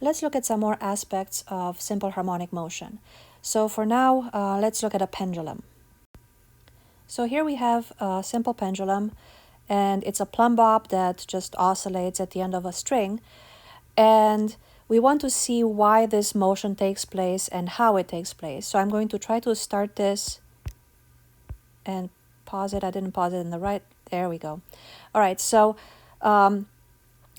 let's look at some more aspects of simple harmonic motion. So for now, let's look at a pendulum. So here we have a simple pendulum, and it's a plumb bob that just oscillates at the end of a string. And we want to see why this motion takes place and how it takes place. So I'm going to try to start this and pause it. I didn't pause it in the right. There we go. All right, so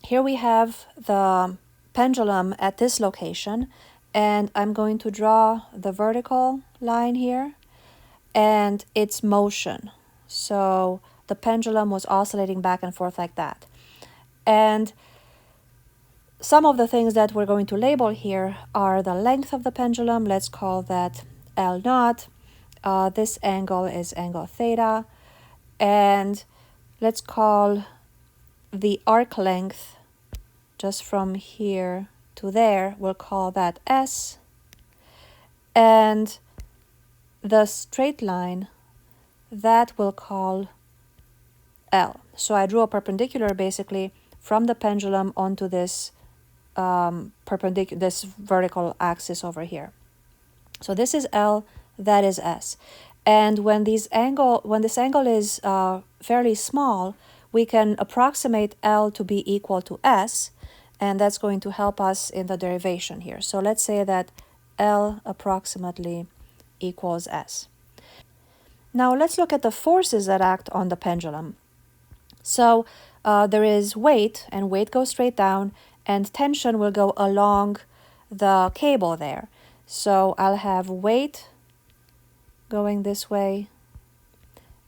here we have the pendulum at this location, and I'm going to draw the vertical line here and its motion. So the pendulum was oscillating back and forth like that. And some of the things that we're going to label here are the length of the pendulum. Let's call that L naught. This angle is angle theta. And let's call the arc length just from here to there, we'll call that S. And the straight line, that we'll call L. So I drew a perpendicular basically from the pendulum onto this this vertical axis over here. So this is L, that is S. And when this angle is fairly small, we can approximate L to be equal to S, and that's going to help us in the derivation here. So let's say that L approximately equals S. Now let's look at the forces that act on the pendulum. So there is weight, and weight goes straight down, and tension will go along the cable there. So I'll have weight going this way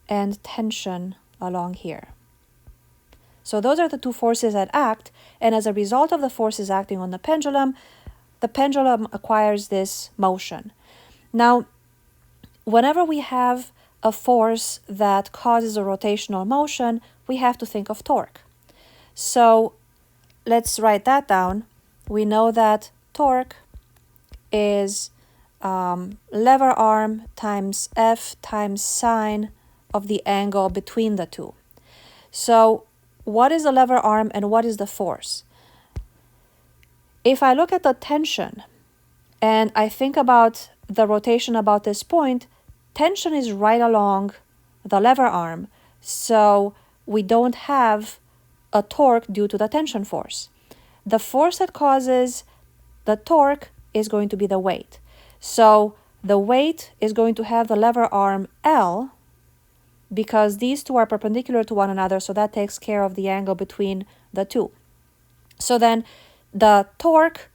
and tension along here. So those are the two forces that act, and as a result of the forces acting on the pendulum acquires this motion. Now, whenever we have a force that causes a rotational motion, we have to think of torque. So let's write that down. We know that torque is lever arm times F times sine of the angle between the two. So what is the lever arm and what is the force? If I look at the tension and I think about the rotation about this point, tension is right along the lever arm, so we don't have a torque due to the tension force. The force that causes the torque is going to be the weight. So the weight is going to have the lever arm L, because these two are perpendicular to one another, so that takes care of the angle between the two. So then the torque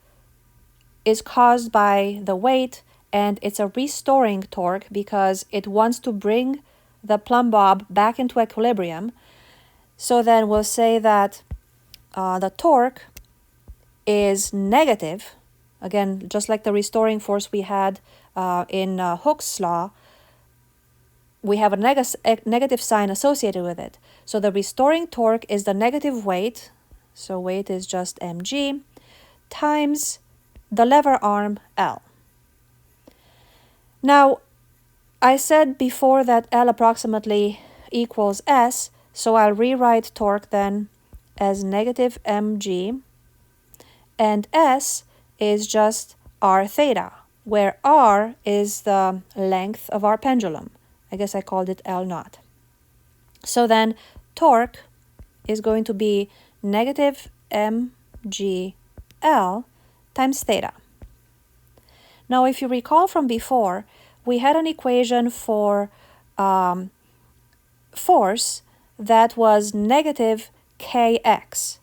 is caused by the weight, and it's a restoring torque because it wants to bring the plumb bob back into equilibrium. So then we'll say that the torque is negative. Again, just like the restoring force we had in Hooke's law, we have a negative sign associated with it. So the restoring torque is the negative weight, so weight is just mg, times the lever arm L. Now, I said before that L approximately equals S, so I'll rewrite torque then as negative mg, and S is just r theta, where r is the length of our pendulum. I guess I called it L naught. So then torque is going to be negative mg L times theta. Now, if you recall from before, we had an equation for force that was negative kx.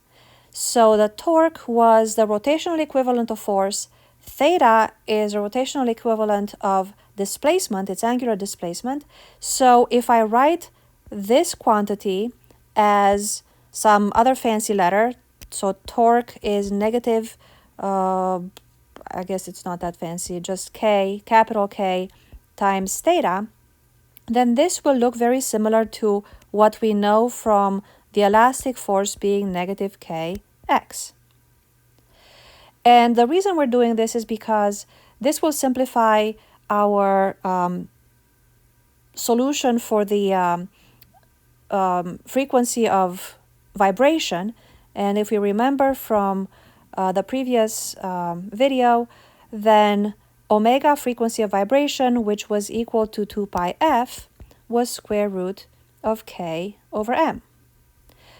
So the torque was the rotational equivalent of force. Theta is a rotational equivalent of displacement, it's angular displacement. So if I write this quantity as some other fancy letter, so torque is negative, I guess it's not that fancy, just K, capital K, times theta, then this will look very similar to what we know from the elastic force being negative Kx. And the reason we're doing this is because this will simplify our solution for the frequency of vibration. And if we remember from the previous video, then omega frequency of vibration, which was equal to 2 pi f, was square root of k over m.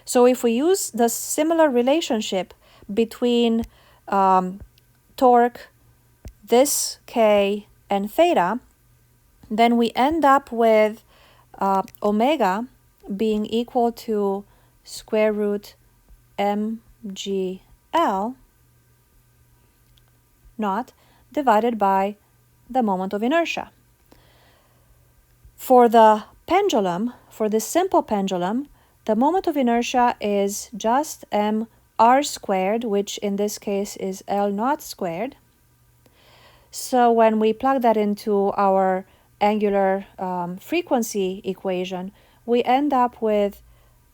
So if we use the similar relationship between torque, this k, and theta, then we end up with omega being equal to square root mgl naught divided by the moment of inertia. For the pendulum, for this simple pendulum, the moment of inertia is just mr squared, which in this case is L naught squared. So when we plug that into our angular frequency equation, we end up with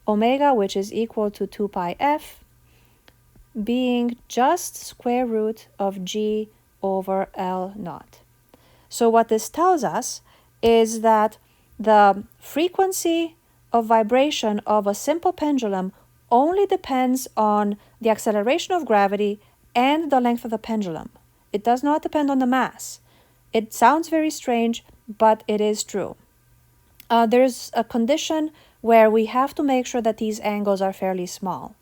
omega, which is equal to 2 pi f, being just square root of g over L naught. So what this tells us is that the frequency of vibration of a simple pendulum only depends on the acceleration of gravity and the length of the pendulum. It does not depend on the mass. It sounds very strange, but it is true. There's a condition where we have to make sure that these angles are fairly small.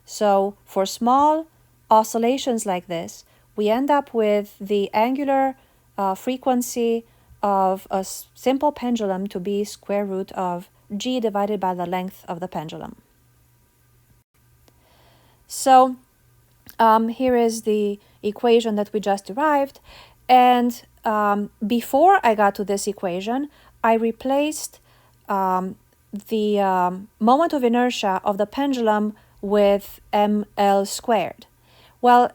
So for small oscillations like this, we end up with the angular frequency of a simple pendulum to be square root of g divided by the length of the pendulum. So here is the equation that we just derived, and before I got to this equation, I replaced the moment of inertia of the pendulum with ml squared. Well,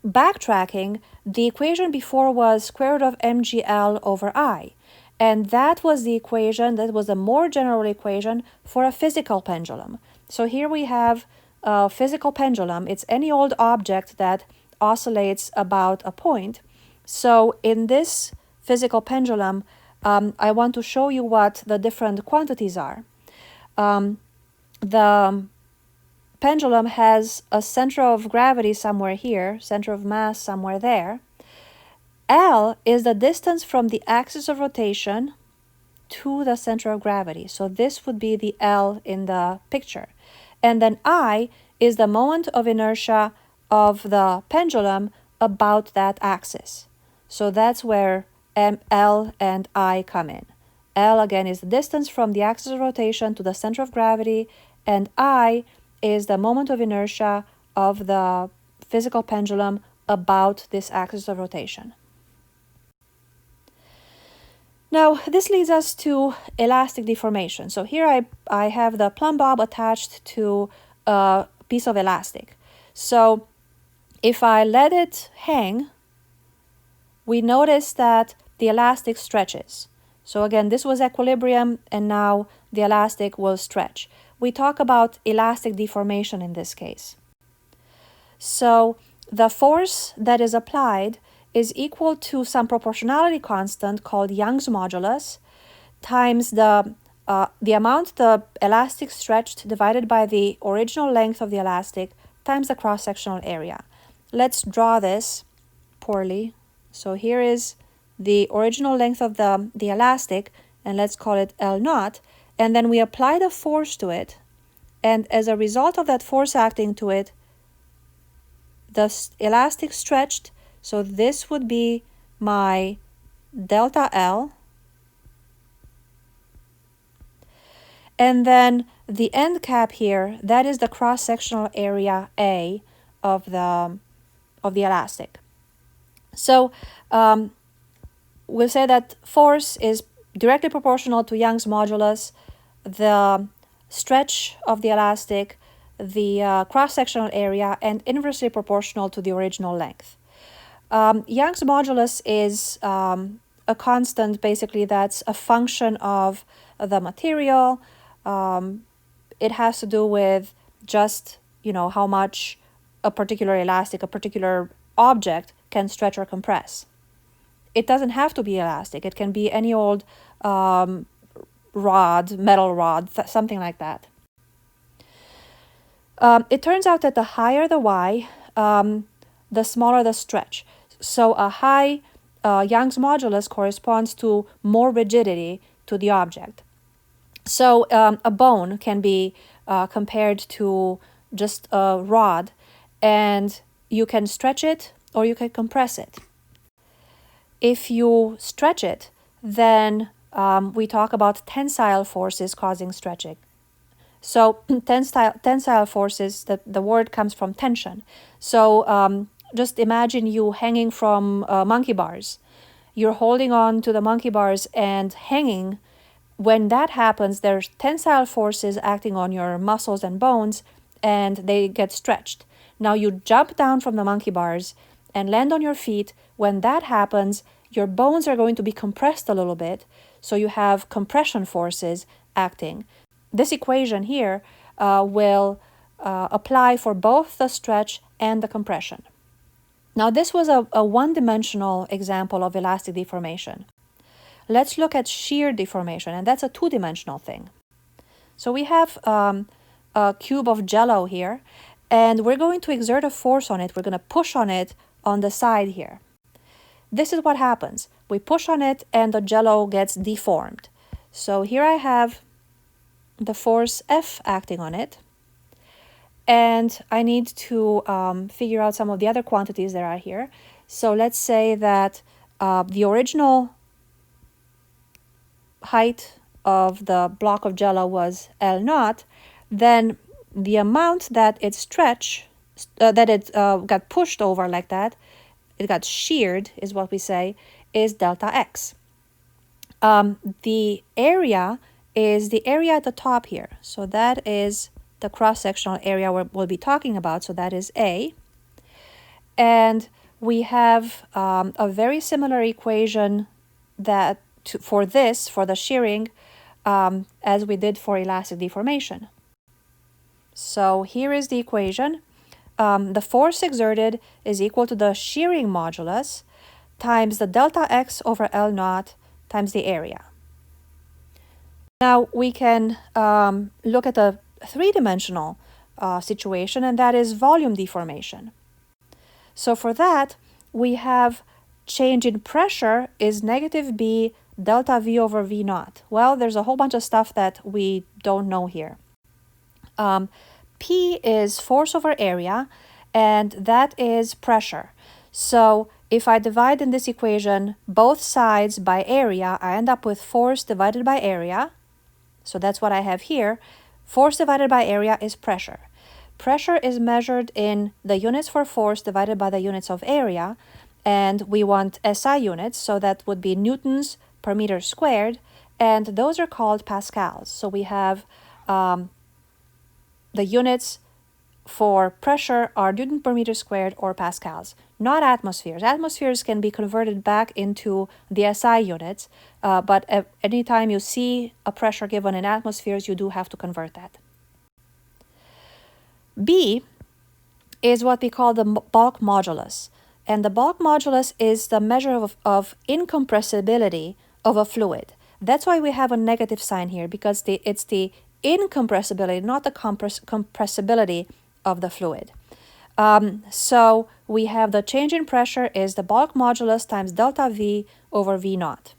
backtracking, the equation before was square root of mgl over I, and that was the equation, that was a more general equation for a physical pendulum. So here we have a physical pendulum. It's any old object that oscillates about a point. So in this physical pendulum, I want to show you what the different quantities are. The pendulum has a center of gravity somewhere here, center of mass somewhere there. L is the distance from the axis of rotation to the center of gravity. So this would be the L in the picture. And then I is the moment of inertia of the pendulum about that axis. So that's where L and I come in. L again is the distance from the axis of rotation to the center of gravity, and I is the moment of inertia of the physical pendulum about this axis of rotation. Now, this leads us to elastic deformation. So here I have the plumb bob attached to a piece of elastic. So if I let it hang, we notice that the elastic stretches. So again, this was equilibrium, and now the elastic will stretch. We talk about elastic deformation in this case. So the force that is applied is equal to some proportionality constant called Young's modulus times the amount the elastic stretched divided by the original length of the elastic times the cross-sectional area. Let's draw this poorly. So here is the original length of the elastic, and let's call it L naught, and then we apply the force to it, and as a result of that force acting to it, the elastic stretched. So this would be my delta L. And then the end cap here, that is the cross-sectional area A of the elastic. So we'll say that force is directly proportional to Young's modulus, the stretch of the elastic, the cross-sectional area, and inversely proportional to the original length. Young's modulus is a constant, basically, that's a function of the material. It has to do with just, how much a particular elastic, a particular object can stretch or compress. It doesn't have to be elastic. It can be any old rod, metal rod, something like that. It turns out that the higher the y, the smaller the stretch. So a high Young's modulus corresponds to more rigidity to the object. So a bone can be compared to just a rod, and you can stretch it or you can compress it. If you stretch it, then we talk about tensile forces causing stretching. So tensile forces, the word comes from tension. So just imagine you hanging from monkey bars. You're holding on to the monkey bars and hanging. When that happens, there's tensile forces acting on your muscles and bones, and they get stretched. Now you jump down from the monkey bars and land on your feet. When that happens, your bones are going to be compressed a little bit, so you have compression forces acting. This equation here will apply for both the stretch and the compression. Now this was a one-dimensional example of elastic deformation. Let's look at shear deformation, and that's a two-dimensional thing. So we have a cube of Jell-O here, and we're going to exert a force on it. We're going to push on it on the side here. This is what happens. We push on it and the Jell-O gets deformed. So here I have the force F acting on it, and I need to figure out some of the other quantities that are here. So let's say that the original height of the block of Jell-O was L naught, then the amount that it stretched, that it got pushed over like that, it got sheared, is what we say, is delta X. The area is the area at the top here. So that is the cross-sectional area we'll be talking about. So that is A. And we have a very similar equation that for the shearing, as we did for elastic deformation. So here is the equation. The force exerted is equal to the shearing modulus times the delta X over L naught times the area. Now we can look at a three-dimensional situation, and that is volume deformation. So for that, we have change in pressure is negative B delta V over V naught. Well, there's a whole bunch of stuff that we don't know here. P is force over area, and that is pressure. So if I divide in this equation both sides by area, I end up with force divided by area. So that's what I have here. Force divided by area is pressure. Pressure is measured in the units for force divided by the units of area, and we want SI units, so that would be newtons per meter squared, and those are called pascals. So we have the units for pressure are Newton per meter squared or pascals, not atmospheres. Atmospheres can be converted back into the SI units, but anytime you see a pressure given in atmospheres, you do have to convert that. B is what we call the bulk modulus, and the bulk modulus is the measure of incompressibility of a fluid. That's why we have a negative sign here, because it's the incompressibility, not the compressibility of the fluid. So we have the change in pressure is the bulk modulus times delta V over V naught.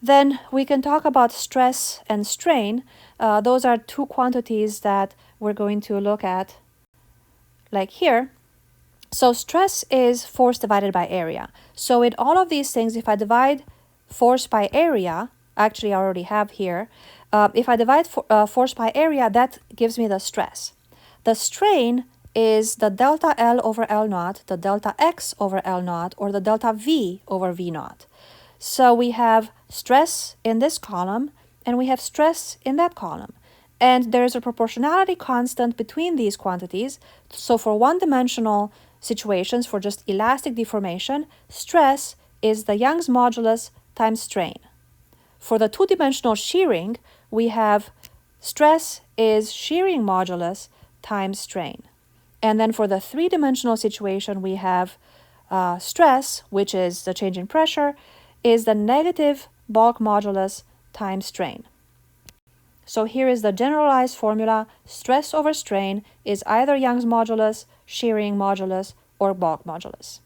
Then we can talk about stress and strain. Those are two quantities that we're going to look at, like here. So stress is force divided by area. So in all of these things, if I divide force by area, actually I already have here, if I divide force by area, that gives me the stress. The strain is the delta L over L naught, the delta X over L naught, or the delta V over V naught. So we have stress in this column, and we have stress in that column. And there is a proportionality constant between these quantities. So for one-dimensional situations, for just elastic deformation, stress is the Young's modulus times strain. For the two-dimensional shearing, we have stress is shearing modulus times strain. And then for the three-dimensional situation, we have stress, which is the change in pressure, is the negative bulk modulus times strain. So here is the generalized formula. Stress over strain is either Young's modulus, shearing modulus, or bulk modulus.